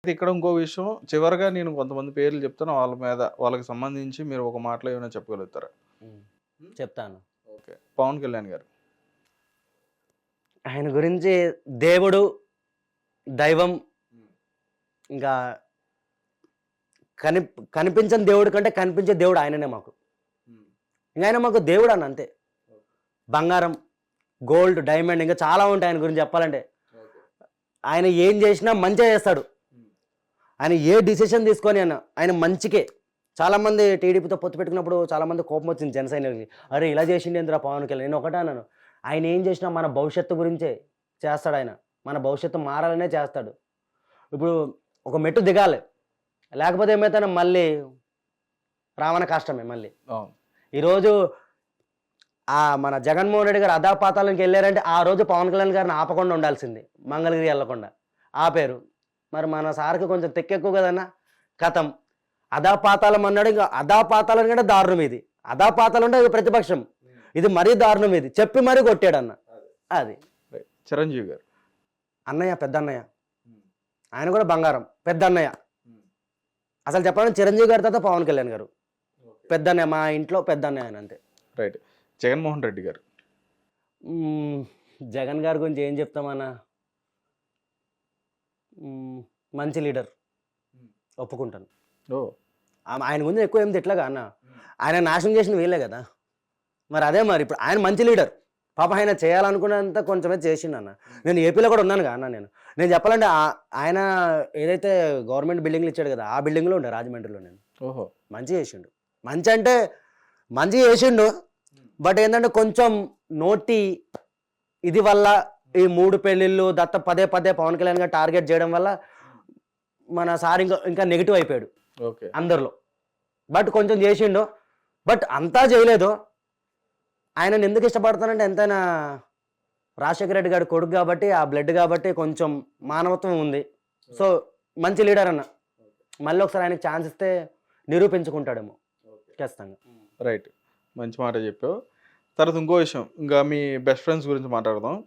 ఇక్కడ ఇంకో విషయం చివరగా నేను కొంతమంది పేర్లు చెప్తాను. వాళ్ళ మీద వాళ్ళకి సంబంధించి మీరు ఒక మాటలో ఏమైనా చెప్పగలుగుతారా? హ్మ్. చెప్తాను. ఓకే. 'పవన్ కళ్యాణ్' గారు. ఆయన గురించి దేవుడు, దైవం ఇంకా కనిపించని దేవుడి కంటే కనిపించే దేవుడు ఆయననే మాకు. ఇంక ఆయన మాకు దేవుడు అన్న అంతే. బంగారం, గోల్డ్, డైమండ్ ఇంకా చాలా ఉంటాయి ఆయన గురించి చెప్పాలంటే. ఆయన ఏం చేసినా మంచిగా చేస్తాడు. ఆయన ఏ డిసిషన్ తీసుకొని ఆయన మంచికే. చాలామంది టీడీపీతో పొత్తు పెట్టుకున్నప్పుడు చాలామంది కోపం వచ్చింది జనసైనికులకి. అరే ఇలా చేసిండు ఏందిరా పవన్ కళ్యాణ్. నేను ఒకటే అన్నాను, ఆయన ఏం చేసినా మన భవిష్యత్తు గురించే చేస్తాడు. ఆయన మన భవిష్యత్తు మారాలనే చేస్తాడు. ఇప్పుడు ఒక మెట్టు దిగాలి, లేకపోతే ఏమైతే మళ్ళీ రావణ కష్టమే మళ్ళీ. ఈరోజు మన జగన్మోహన్ రెడ్డి గారు అధాపాతాలకు వెళ్ళారంటే ఆ రోజు పవన్ కళ్యాణ్ గారిని ఆపకుండా ఉండాల్సింది, మంగళగిరి వెళ్ళకుండా ఆపేరు. మరి మన సార్కి కొంచెం తెక్కెక్కువ కదన్నా. కథం అధాపాతాళం అన్నాడు. ఇంకా అధాపాతాళం కంటే దారుణం ఇది. అధాపాతాళం అంటే ప్రతిపక్షం, ఇది మరీ దారుణం. ఇది చెప్పి మరీ కొట్టాడు అన్న. అది చిరంజీవి గారు అన్నయ్య, పెద్ద అన్నయ్య. ఆయన కూడా బంగారం, పెద్ద అన్నయ్య. అసలు చెప్పాలంటే చిరంజీవి గారి తర్వాత పవన్ కళ్యాణ్ గారు పెద్ద అన్నయ్య, మా ఇంట్లో పెద్ద అన్నయ్య ఆయన అంతే. రైట్. జగన్మోహన్ రెడ్డి గారు. జగన్ గారి గురించి ఏం చెప్తామన్నా, మంచి లీడర్, ఒప్పుకుంటాను. ఆయన గురించి ఎక్కువ ఏం తిట్లగా అన్న. ఆయన నాశనం చేసిన వీళ్ళే కదా. మరి అదే మరి ఇప్పుడు ఆయన మంచి లీడర్. పాప ఆయన చేయాలనుకున్నంత కొంచెమే చేసిండు అన్న. నేను ఏపీలో కూడా ఉన్నానుగా అన్న. నేను చెప్పాలంటే ఆయన ఏదైతే గవర్నమెంట్ బిల్డింగ్లు ఇచ్చాడు కదా, ఆ బిల్డింగ్లో ఉండే రాజమండ్రిలో. నేను మంచి చేసిండు. మంచి అంటే మంచి చేసిండు. బట్ ఏంటంటే కొంచెం నోటి ఇది వల్ల ఈ 3 పెళ్ళిళ్ళు దత్త పదే పదే పవన్ కళ్యాణ్ గారు టార్గెట్ చేయడం వల్ల మన సార్ ఇంకా నెగిటివ్ అయిపోయాడు అందరిలో. బట్ కొంచెం చేసిండు, బట్ అంతా చేయలేదు. ఆయనను ఎందుకు ఇష్టపడతానంటే ఎంతైనా రాజశేఖర రెడ్డి గారి కొడుకు కాబట్టి, ఆ బ్లడ్ కాబట్టి కొంచెం మానవత్వం ఉంది. సో మంచి లీడర్ అన్న. మళ్ళీ ఒకసారి ఆయనకు ఛాన్స్ ఇస్తే నిరూపించుకుంటాడేమో ఖచ్చితంగా. రైట్, మంచి మాట చెప్పావు. తర్వాత ఇంకో విషయం, ఇంకా మీ బెస్ట్ ఫ్రెండ్స్ గురించి మాట్లాడదాం.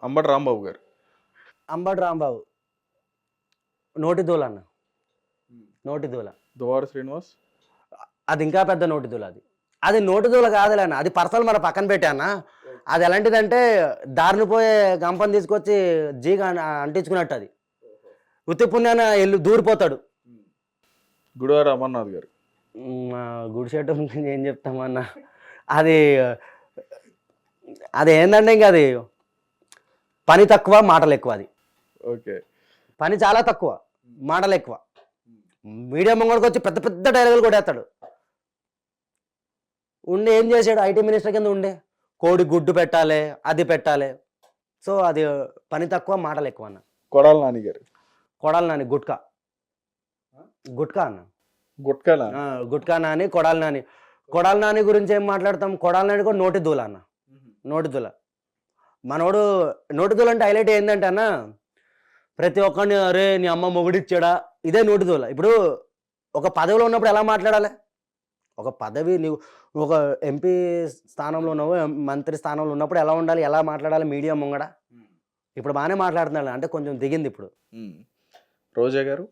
అంబటి రాంబాబు గారు. అంబటి రాంబాబు నోటి దూల అన్న. నోటి దూల. దువ్వాడ శ్రీనివాస్ అది ఇంకా పెద్ద నోటి దూల. అది నోటి దూల కాదులే అన్న, అది పర్సనల్ మన పక్కన పెట్టాన్న. అది ఎలాంటిదంటే దారిని పోయే గంపని తీసుకొచ్చి జీగా అంటించుకున్నట్టు. అది ఉత్తి పుణ్యాన దూరిపోతాడు. గుడివాడ అమర్నాథ్ గారు. గుడిసెట్టు ఏం చెప్తామన్నా, అది ఏంటంటే ఇంకా అది పని తక్కువ, మాటలు ఎక్కువ. అది ఓకే. పని చాలా తక్కువ, మాటలు ఎక్కువ. మీడియా ముంగడికి వచ్చి పెద్ద పెద్ద డైలాగులు కొడేస్తాడు. ఉండి ఏం చేశాడు, ఐటీ మినిస్టర్ కింద ఉండే కోడి గుడ్డు పెట్టాలి, అది పెట్టాలి. సో అది పని తక్కువ, మాటలు ఎక్కువ అన్న. కొడాల నాని గారు. కొడాల నాని గుట్కా అన్న. గుట్కా నాని, కొడాల నాని. కొడాల నాని గురించి ఏం మాట్లాడతాం. కొడాల నాని కూడా నోటి దూల అన్న. నోటి దూల. మనోడు నోటి దూల అంటే హైలైట్ ఏంటంటే అన్న, ప్రతి ఒక్కరిని అరే నీ అమ్మ మొగుడిచ్చాడా, ఇదే నోటి దూల. ఇప్పుడు ఒక పదవిలో ఉన్నప్పుడు ఎలా మాట్లాడాలి, ఒక పదవి నీవు ఒక ఎంపీ స్థానంలో ఉన్నావు, మంత్రి స్థానంలో ఉన్నప్పుడు ఎలా ఉండాలి, ఎలా మాట్లాడాలి మీడియా ముంగడ. ఇప్పుడు బాగానే మాట్లాడుతున్నాడు, అంటే కొంచెం దిగింది ఇప్పుడు. రోజా గారు.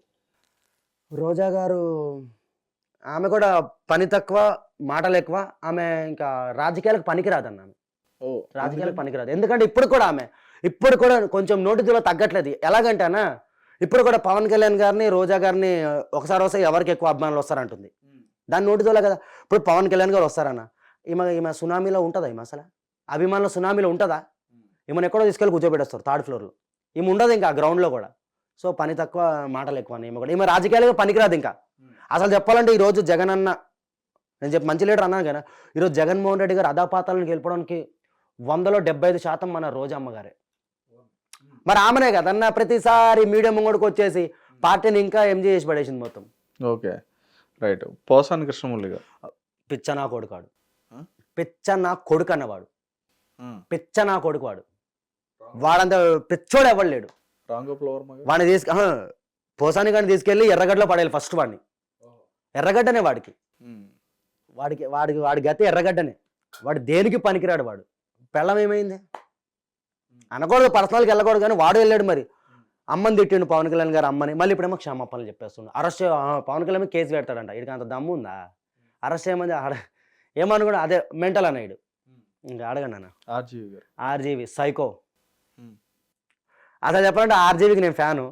రోజా గారు ఆమె కూడా పని తక్కువ, మాటలు ఎక్కువ. ఆమె ఇంకా రాజకీయాలకు పనికిరాదన్న. ఆమె రాజకీయాలకు పనికిరాదు. ఎందుకంటే ఇప్పుడు కూడా కొంచెం నోటి దూల తగ్గట్లేదు. ఎలాగంటే అన్న, ఇప్పుడు కూడా పవన్ కళ్యాణ్ గారిని, రోజా గారిని ఒకసారి ఎవరికి ఎక్కువ అభిమానులు వస్తారంటుంది. దాని నోటి దూల కదా. ఇప్పుడు పవన్ కళ్యాణ్ గారు వస్తారన్న, ఈమె సునామీలో ఉంటుందా? ఈమె అసలు అభిమానుల సునామీలో ఉంటుందా? ఈమెను ఎక్కడో తీసుకెళ్ళి కూర్చోబెట్టేస్తారు 3rd ఫ్లోర్లో. ఈమె ఉండదు ఇంకా గ్రౌండ్లో కూడా. సో పని తక్కువ, మాటలు ఎక్కువ. ఈమె కూడా, ఈమె రాజకీయాలుగా పనికిరాదు ఇంకా. అసలు చెప్పాలంటే ఈరోజు జగన్ అన్న, నేను చెప్పి మంచి లీడర్ అన్నాను కదా, ఈరోజు జగన్మోహన్ రెడ్డి గారు అధాపాతాలను గెలపడానికి 100లో 75% మన రోజమ్మ గారే. మరి ఆమెనే కదన్న ప్రతిసారి మీడియా ముంగడికి వచ్చేసి పార్టీని ఇంకా ఎంజీ చేసి పడేసింది మొత్తం. Okay, right. పోసాని కృష్ణమురళి గారు. పిచ్చనా కొడుకాడు, పిచ్చనా కొడుకు అన్నవాడు, పిచ్చనా కొడుకు వాడు. వాడంత పిచ్చోడు ఎవడు లేడు. వాడిని పోసాని కానీ తీసుకెళ్ళి ఎర్రగడ్డలో పడేయాలి ఫస్ట్. వాడిని ఎర్రగడ్డనే వాడి గతి ఎర్రగడ్డనే. వాడు దేనికి పనికిరాడు. వాడు పెళ్ళం ఏమైంది అనకూడదు, పర్సనల్కి వెళ్ళకూడదు, కానీ వాడు వెళ్ళాడు. మరి అమ్మని తిట్టిండు పవన్ కళ్యాణ్ గారు అమ్మని, మళ్ళీ ఇప్పుడేమో క్షమాపణలు చెప్పేస్తుండు. అరెస్ట్ పవన్ కళ్యాణ్ మీద కేసు పెడతాడంట. వీడికి అంత దమ్ము ఉందా? అరెస్ట్ చేయమని ఏమనుకున్నా అదే మెంటల్ అన్నాడు. ఇంకా అడగండి అన్న. RGV psycho. అసలు చెప్పాలంటే ఆర్జీవికి నేను ఫ్యాను.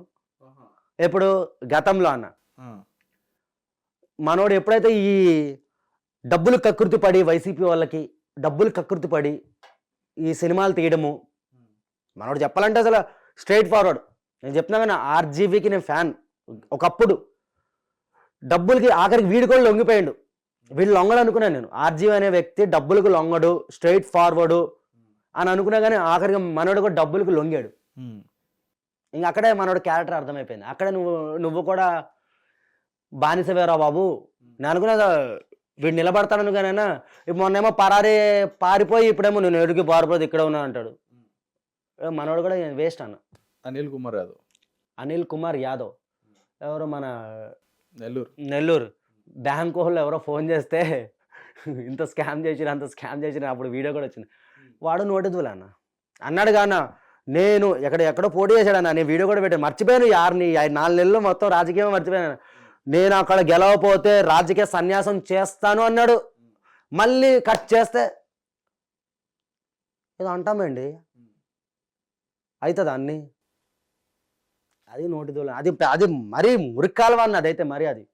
ఎప్పుడు గతంలో అన్న మనోడు ఎప్పుడైతే ఈ డబ్బులు కకృతి పడి వైసీపీ వాళ్ళకి డబ్బులు కకృతి పడి ఈ సినిమాలు తీయడము, మనోడు చెప్పాలంటే అసలు స్ట్రైట్ ఫార్వర్డ్. నేను చెప్తున్నా కానీ ఆర్జీవికి నేను ఫ్యాన్. ఒకప్పుడు డబ్బులకి ఆఖరికి వీడు కూడా లొంగిపోయాడు. వీళ్ళు లొంగడు అనుకున్నాను నేను. ఆర్జీవి అనే వ్యక్తి డబ్బులకు లొంగడు, స్ట్రైట్ ఫార్వర్డు అని అనుకున్నా కానీ ఆఖరికి మనోడు కూడా డబ్బులకు లొంగాడు. ఇంకా అక్కడే మనోడు క్యారెక్టర్ అర్థమైపోయింది. అక్కడే నువ్వు కూడా బానిసవేరా బాబు. నేను అనుకున్నా వీడు నిలబడతాను కానైనా, ఇప్పుడు మొన్నేమో పారిపోయి ఇప్పుడేమో నేను ఎడుగు పారిపోతే ఇక్కడ ఉన్నా అంటాడు. మనోడు కూడా వేస్ట్ అన్న. అనిల్ కుమార్ యాదవ్ ఎవరు మన నెల్లూరు బ్యాంక్ వాళ్ళు ఎవరో ఫోన్ చేస్తే ఇంత స్కామ్ చేసిన అంత స్కామ్ చేసిన అప్పుడు వీడియో కూడా వచ్చింది. వాడు నోటిద్దులే అన్న అన్నాడు కాన, నేను ఎక్కడో పోటీ చేశాడన్న. నేను వీడియో కూడా పెట్టాను. మర్చిపోయాను 4 నెలలు మొత్తం రాజకీయం మర్చిపోయాను. నేను అక్కడ గెలవపోతే రాజకీయ సన్యాసం చేస్తాను అన్నాడు. మళ్ళీ కట్ చేస్తే ఏదో అంటామండి, అవుతుంది అన్నీ. అది నోటిదోల. అది మరీ మురికాలవా అన్న. అదైతే మరీ అది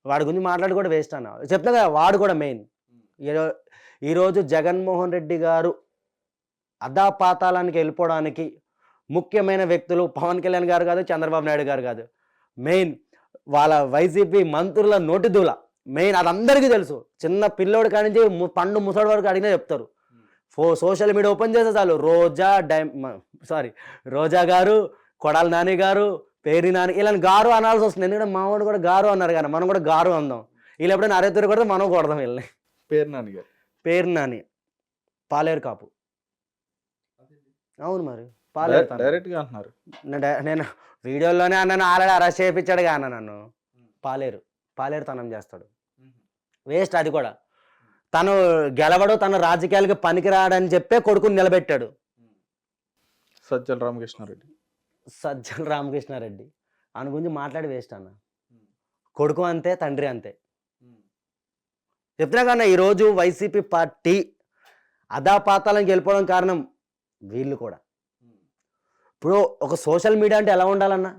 వాడి గురించి మాట్లాడి కూడా వేస్ట్ అన్న. చెప్తా కదా, వాడు కూడా మెయిన్. ఈరోజు జగన్మోహన్ రెడ్డి గారు అధాపాతాళానికి వెళ్ళిపోవడానికి ముఖ్యమైన వ్యక్తులు పవన్ కళ్యాణ్ గారు కాదు, చంద్రబాబు నాయుడు గారు కాదు. మెయిన్ వాళ్ళ వైసీపీ మంత్రుల నోటిదూల మెయిన్. అది అందరికీ తెలుసు. చిన్న పిల్లోడు కానించి పండు ముసడి వరకు అడిగినా చెప్తారు. సోషల్ మీడియా ఓపెన్ చేస్తే చాలు రోజా గారు, కొడాలి నాని గారు, పేరి నాని ఇలా గారు అనాల్సి వస్తుంది. ఎందుకంటే మావాడు కూడా గారు అన్నారు కానీ మనం కూడా గారు అందాం. వీళ్ళు ఎప్పుడైనా అరెత్తురు కొడితే మనం కొడదాం వీళ్ళని. పేరు నాని పాలేరు కాపు. అవును మరి పాలేరు అంటున్నారు. నేను వీడియోలోనే అన్నాను, ఆల్రెడీ అరెస్ట్ చేయించాడు కానీ నన్ను. పాలేరు తనం చేస్తాడు. వేస్ట్. అది కూడా తను గెలవడు, తన రాజకీయాలకి పనికిరాడని చెప్పే కొడుకుని నిలబెట్టాడు. సజ్జల రామకృష్ణారెడ్డి అని గురించి మాట్లాడి వేస్ట్ అన్న. కొడుకు అంతే, తండ్రి అంతే. చెప్తున్నా కన్నా ఈరోజు వైసీపీ పార్టీ అధాపాతాలకు వెళ్ళిపోవడం కారణం వీళ్ళు కూడా. ఇప్పుడు ఒక సోషల్ మీడియా అంటే ఎలా ఉండాలన్నా,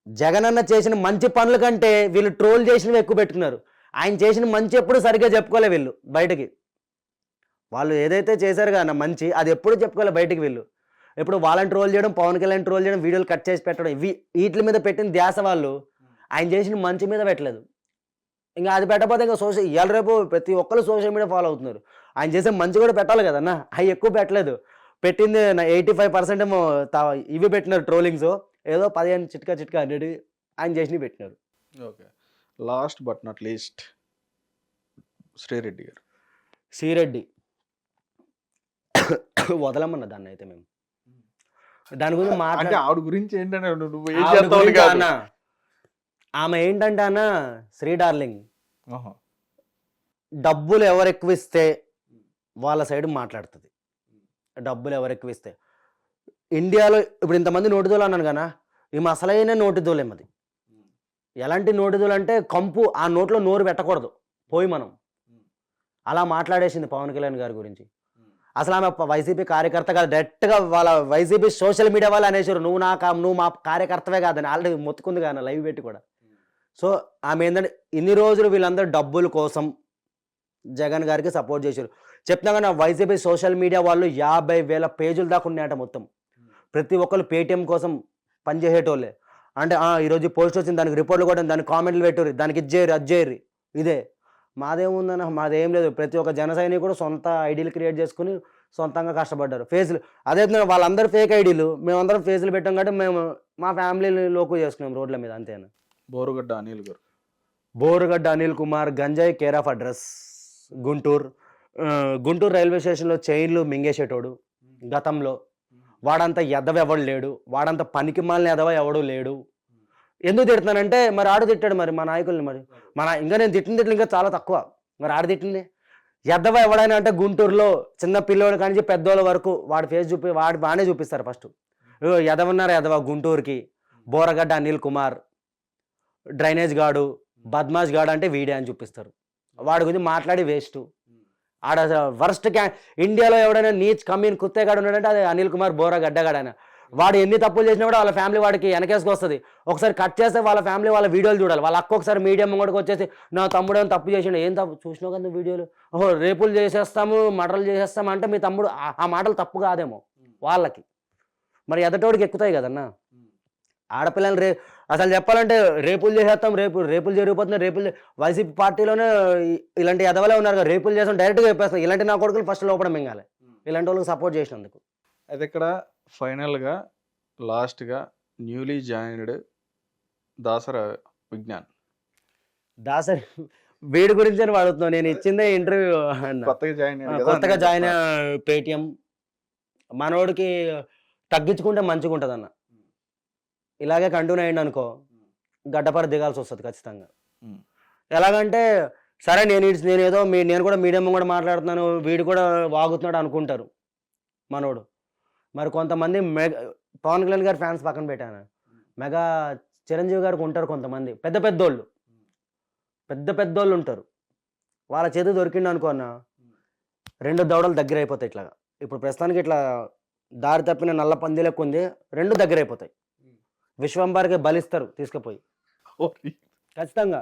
జగన్ అన్న చేసిన మంచి పనుల కంటే వీళ్ళు ట్రోల్ చేసినవి ఎక్కువ పెట్టుకున్నారు. ఆయన చేసిన మంచి ఎప్పుడు సరిగ్గా చెప్పుకోలే వీళ్ళు బయటకి. వాళ్ళు ఏదైతే చేశారు కానీ మంచి, అది ఎప్పుడు చెప్పుకోలే బయటికి. వీళ్ళు ఎప్పుడు వాళ్ళని ట్రోల్ చేయడం, పవన్ కళ్యాణ్ ట్రోల్ చేయడం, వీడియోలు కట్ చేసి పెట్టడం, వీటి మీద పెట్టిన ధ్యాస వాళ్ళు ఆయన చేసిన మంచి మీద పెట్టలేదు. ఇంకా అది పెట్టకపోతే ఇంకా ఇవాళ రేపు ప్రతి ఒక్కరు సోషల్ మీడియా ఫాలో అవుతున్నారు. ఆయన చేసే మంచి కూడా పెట్టాలి కదన్నా, అవి ఎక్కువ పెట్టలేదు. పెట్టింది 85% ఏమో ఇవి పెట్టినారు ట్రోలింగ్స్. ఏదో 15 చిట్కా అనేది ఆయన చేసినవి పెట్టినారు. Okay, last but not least Sri Reddy వదలమన్న దాన్ని. అయితే మేము దాని గురించి ఆవిడ గురించి ఏంటంటే ఆమె ఏంటంటే అన్న శ్రీ డార్లింగ్, డబ్బులు ఎవరు ఎక్కువ ఇస్తే వాళ్ళ సైడ్ మాట్లాడుతుంది. డబ్బులు ఎవరు ఎక్కువ ఇస్తే ఇండియాలో ఇప్పుడు ఇంతమంది నోటిదోలు అన్నాను కదా, ఈమె అసలైన నోటిదోలేమది. ఎలాంటి నోటిదోలు అంటే కంపు, ఆ నోట్లో నోరు పెట్టకూడదు పోయి మనం. అలా మాట్లాడేసింది పవన్ కళ్యాణ్ గారి గురించి. అసలు ఆమె వైసీపీ కార్యకర్త కాదు, డైరెక్ట్గా వాళ్ళ వైసీపీ సోషల్ మీడియా వాళ్ళు అనేసారు నువ్వు మా కార్యకర్తవే కాదని. ఆల్రెడీ మొత్తుకుంది కానీ లైవ్ పెట్టి కూడా. సో ఆమె ఏంటంటే ఇన్ని రోజులు వీళ్ళందరూ డబ్బుల కోసం జగన్ గారికి సపోర్ట్ చేశారు. చెప్తున్నా కానీ వైసీపీ సోషల్ మీడియా వాళ్ళు 50,000 పేజీలు దాకా ఉన్నాయట మొత్తం. ప్రతి ఒక్కరు పేటీఎం కోసం పనిచేసేటోళ్ళే. అంటే ఈరోజు పోస్ట్ వచ్చింది, దానికి రిపోర్ట్లు కూడా, దానికి కామెంట్లు పెట్టుర్రి, దానికి ఇచ్చేయరు అది చేయరు. ఇదే మాదేముందన్న, మాదేం లేదు. ప్రతి ఒక్క జన సైనికుడు సొంత ఐడీలు క్రియేట్ చేసుకుని సొంతంగా కష్టపడ్డారు. ఫేస్లు అదే వాళ్ళందరూ ఫేక్ ఐడీలు, మేమందరం ఫేస్లు పెట్టాం కాబట్టి మేము మా ఫ్యామిలీని లోకు చేసుకున్నాం రోడ్ల మీద అంతేనా. బోరుగడ్డ అనిల్ కుమార్ గంజాయి care of address Guntur railway స్టేషన్లో చైన్లు మింగేసేటోడు. గతంలో వాడంత ఎదవ ఎవడు లేడు, వాడంత పనికి మాలిన ఎదవ ఎవడు లేడు. ఎందుకు తిడుతున్నానంటే మరి ఆడు తిట్టాడు మరి మా నాయకుల్ని. మరి ఇంకా నేను తిట్టిన ఇంకా చాలా తక్కువ. మరి ఆడు తిట్టింది ఎద్దవ ఎవడైనా అంటే గుంటూరులో చిన్న పిల్లోడు కానీ పెద్దోళ్ళ వరకు వాడి ఫేస్ వాడు బాగానే చూపిస్తారు. ఫస్ట్ ఎదవన్నారు ఎదవ గుంటూరుకి బోరగడ్డ అనిల్ కుమార్, డ్రైనేజ్ గాడు, బద్మాష్ గాడు అంటే వీడే అని చూపిస్తారు. వాడి గురించి మాట్లాడి వేస్ట్. ఆడ వర్స్ట్ ఇండియాలో ఎవడైనా నీచ్ కమీన్ కుత్తేగాడు ఉన్నాడంటే అది అనిల్ కుమార్ బోరగడ్డగాడు. ఆయన వాడు ఎన్ని తప్పులు చేసినా కూడా వాళ్ళ ఫ్యామిలీ వాడికి వెనకేసుకు వస్తుంది. ఒకసారి కట్ చేస్తే వాళ్ళ ఫ్యామిలీ వాళ్ళ వీడియోలు చూడాలి. వాళ్ళ అక్క ఒకసారి మీడియం ముంగడికి వచ్చేసి నా తమ్ముడు ఏం తప్పు చేసిండు, ఏం తప్పు చూసినావు కదా వీడియోలు, ఓహో రేపులు చేసేస్తాము మర్డర్లు చేసేస్తాము అంటే మీ తమ్ముడు ఆ మాటలు తప్పు కాదేమో వాళ్ళకి, మరి ఎదటోడికి ఎక్కుతాయి కదన్నా. ఆడపిల్లలు అసలు చెప్పాలంటే రేపులు చేసేస్తాం, రేపులు జరిగిపోతున్నాయి, వైసీపీ పార్టీలోనే ఇలాంటి ఎదవలే ఉన్నారు కదా, రేపులు చేస్తాం డైరెక్ట్గా చెప్పేస్తాం. ఇలాంటి నా కొడుకులు ఫస్ట్ లోపల మింగాలి ఇలాంటి వాళ్ళకి సపోర్ట్ చేసినందుకు. అయితే ఇక్కడ ఫైనల్గా లాస్ట్గా న్యూలీ జాయిన్డ్ దాసర విజ్ఞాన్ వీడి గురించి అని వాడుతున్నావు. నేను ఇచ్చిందే ఇంటర్వ్యూ. కొత్తగా జాయిన్ పేటిఎం మనోడికి తగ్గించుకుంటే మంచిగా ఉంటుంది అన్న. ఇలాగే కంటిన్యూ అయ్యింది అనుకో గడ్డపర దిగాల్సి వస్తుంది ఖచ్చితంగా. ఎలాగంటే సరే నేను ఏదో నేను కూడా మీడియం కూడా మాట్లాడుతున్నాను, వీడు కూడా వాగుతున్నాడు అనుకుంటారు మనోడు. మరి కొంతమంది పవన్ కళ్యాణ్ గారి ఫ్యాన్స్ పక్కన పెట్టాను, మెగా చిరంజీవి గారికి ఉంటారు కొంతమంది పెద్ద పెద్దోళ్ళు ఉంటారు. వాళ్ళ చేతి దొరికిండు అనుకోన్నా 2 దవడలు దగ్గర అయిపోతాయి. ఇట్లాగా ఇప్పుడు ప్రస్తుతానికి ఇట్లా దారి తప్పిన నల్ల పంది లెక్క ఉంది, 2 దగ్గర అయిపోతాయి. విశ్వంబర్కి బలిస్తారు తీసుకుపోయి ఖచ్చితంగా.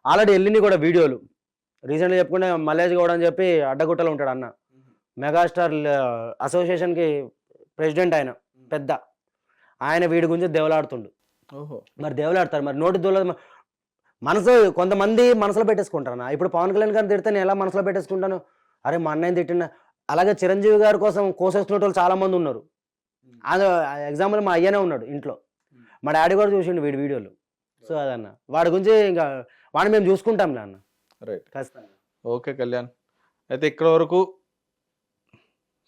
ఆల్రెడీ వెళ్ళింది కూడా వీడియోలు. రీసెంట్గా చెప్పుకుంటే మల్లేష్ గౌడ్ అని చెప్పి అడ్డగుట్టలో ఉంటాడు అన్న, మెగాస్టార్ అసోసియేషన్కి ప్రెసిడెంట్. ఆయన పెద్ద ఆయన వీడి గురించి దేవులాడుతుండు. మరి దేవులాడతారు, మరి నోటి దూల మనసు కొంతమంది మనసులో పెట్టేసుకుంటారు అన్న. ఇప్పుడు పవన్ కళ్యాణ్ గారిని తిడితే నేను ఎలా మనసులో పెట్టేసుకుంటాను, అరే మా అన్నయ్యని తిట్టిన. అలాగే చిరంజీవి గారి కోసం కోసేసుకునే వాళ్ళు చాలా మంది ఉన్నారు. అది ఎగ్జాంపుల్ మా అయ్యనే ఉన్నాడు ఇంట్లో, మా డాడీ కూడా చూసిండు వీడి వీడియోలు. సో అదన్న వాడి గురించి ఇంకా వాడిని మేము చూసుకుంటాంలే అన్న. రైట్, ఖచ్చితంగా. ఓకే కళ్యాణ్, అయితే ఇక్కడ వరకు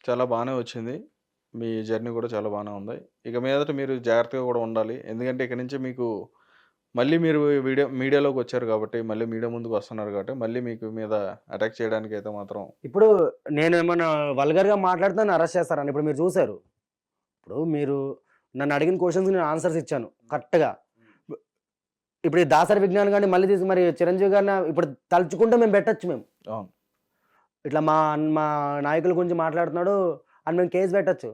చాలా బాగానే వచ్చింది, మీ జర్నీ కూడా చాలా బాగానే ఉంది. ఇక మీదట మీరు జాగ్రత్తగా కూడా ఉండాలి, ఎందుకంటే ఇక్కడ నుంచి మీకు మళ్ళీ మీరు మీడియాలోకి వచ్చారు కాబట్టి, మళ్ళీ మీడియా ముందుకు వస్తున్నారు కాబట్టి, మళ్ళీ మీకు మీద అటాక్ చేయడానికి అయితే మాత్రం ఇప్పుడు నేను ఏమన్నా వల్గర్గా మాట్లాడితే అరెస్ట్ చేస్తారని ఇప్పుడు మీరు చూశారు. ఇప్పుడు మీరు నన్ను అడిగిన క్వశ్చన్స్ నేను ఆన్సర్స్ ఇచ్చాను కరెక్ట్గా. ఇప్పుడు ఈ దాసరి విజ్ఞాన్ కానీ మళ్ళీ తీసి మరి చిరంజీవి గారిని ఇప్పుడు తలుచుకుంటే మేము పెట్టచ్చు. మేము ఇట్లా మా నాయకుల గురించి మాట్లాడుతున్నాడు అని మేము కేసు పెట్టచ్చు,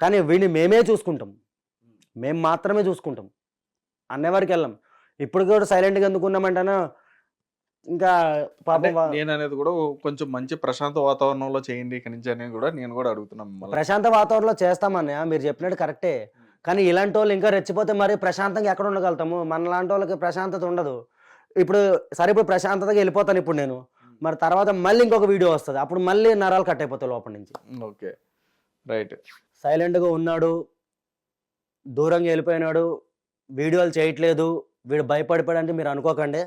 కానీ వీడిని మేమే చూసుకుంటాం, మేము మాత్రమే చూసుకుంటాం, అన్నవరకు వెళ్ళాం. ఇప్పుడు కూడా సైలెంట్గా ఎందుకున్నామంటానా. ఇంకా పాపం నేను అనేది కూడా కొంచెం మంచి ప్రశాంత వాతావరణంలో చేయండి ఇక్కడి నుంచి అని కూడా నేను కూడా అడుగుతున్నాను. ప్రశాంత వాతావరణంలో చేస్తామన్నయ్య, మీరు చెప్పినట్టు కరెక్టే, కానీ ఇలాంటి వాళ్ళు ఇంకా రెచ్చిపోతే మరి ప్రశాంతంగా ఎక్కడ ఉండగలుగుతాము? మన లాంటి వాళ్ళకి ప్రశాంతత ఉండదు. ఇప్పుడు సరే ఇప్పుడు ప్రశాంతతగా వెళ్ళిపోతాను ఇప్పుడు నేను, మరి తర్వాత మళ్ళీ ఇంకొక వీడియో వస్తుంది, అప్పుడు మళ్ళీ నరాలు కట్ అయిపోతాయి లోపల నుంచి. Okay right. సైలెంట్గా ఉన్నాడు, దూరంగా వెళ్ళిపోయినాడు, వీడియోలు చేయట్లేదు, వీడు భయపడిపోయాడంటే మీరు అనుకోకండి.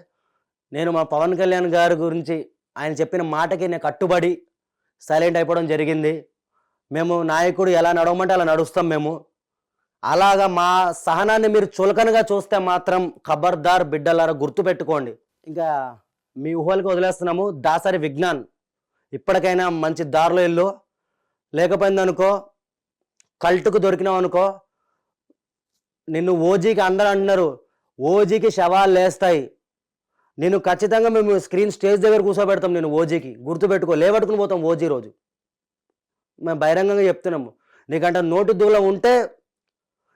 నేను మా పవన్ కళ్యాణ్ గారి గురించి ఆయన చెప్పిన మాటకి నేను కట్టుబడి సైలెంట్ అయిపోవడం జరిగింది. మేము నాయకుడు ఎలా నడవమంటే అలా నడుస్తాం మేము. అలాగా మా సహనాన్ని మీరు చులకనగా చూస్తే మాత్రం ఖబర్దార్ బిడ్డలారా గుర్తుపెట్టుకోండి. ఇంకా మీ ఊహలకి వదిలేస్తున్నాము. దాసరి విజ్ఞాన్ ఇప్పటికైనా మంచి దారిలో వెళ్ళు, లేకపోయిందనుకో కల్టుకు దొరికినావు అనుకో, నిన్ను ఓజీకి అందరూ అంటున్నారు, ఓజీకి శవాలు లేస్తాయి, నేను ఖచ్చితంగా మేము స్టేజ్ దగ్గర కూర్చోబెడతాం, నేను ఓజీకి గుర్తుపెట్టుకో, లేవట్టుకుని పోతాం ఓజీ రోజు. మేము బహిరంగంగా చెప్తున్నాము. నీకంటే నోటి దూల ఉంటే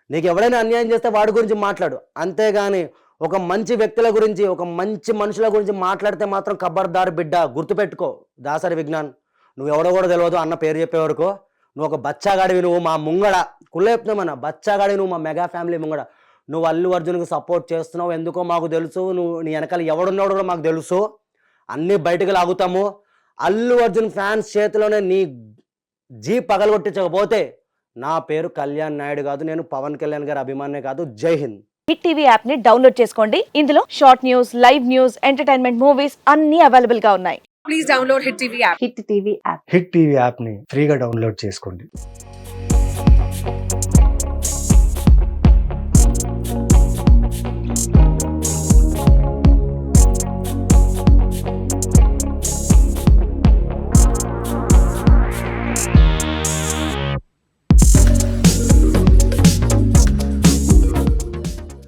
నీకు ఎవడైనా అన్యాయం చేస్తే వాడి గురించి మాట్లాడు, అంతేగాని ఒక మంచి వ్యక్తుల గురించి ఒక మంచి మనుషుల గురించి మాట్లాడితే మాత్రం ఖబర్దార్ బిడ్డ గుర్తుపెట్టుకో. దాసరి విజ్ఞాన్ నువ్వు ఎవడో కూడా తెలియదు అన్న పేరు చెప్పే వరకు నువ్వు ఒక బచ్చాగాడివి, నువ్వు మా ముంగడ కుళ్ళ చెప్తున్నామన్న బచ్చాగాడి, నువ్వు మా మెగా ఫ్యామిలీ ముంగడ. నువ్వు అల్లు అర్జున్కి సపోర్ట్ చేస్తున్నావు ఎందుకో మాకు తెలుసు, నువ్వు నీ వెనకాల ఎవడున్నాడు కూడా మాకు తెలుసు, అన్నీ బయటకు లాగుతాము. అల్లు అర్జున్ ఫ్యాన్స్ చేతిలోనే నీ జీప్ పగలగొట్టించకపోతే నా పేరు కళ్యాణ్ నాయుడు కాదు, నేను పవన్ కళ్యాణ్ గారి అభిమానే కాదు. జై హింద్. హిట్ టీవీ యాప్ ని డౌన్లోడ్ చేసుకోండి. ఇందులో short news, live news, entertainment movies అన్ని అవైలబుల్ గా ఉన్నాయి. Please download hit TV app. Hit TV యాప్ని ఫ్రీగా డౌన్లోడ్ చేసుకోండి.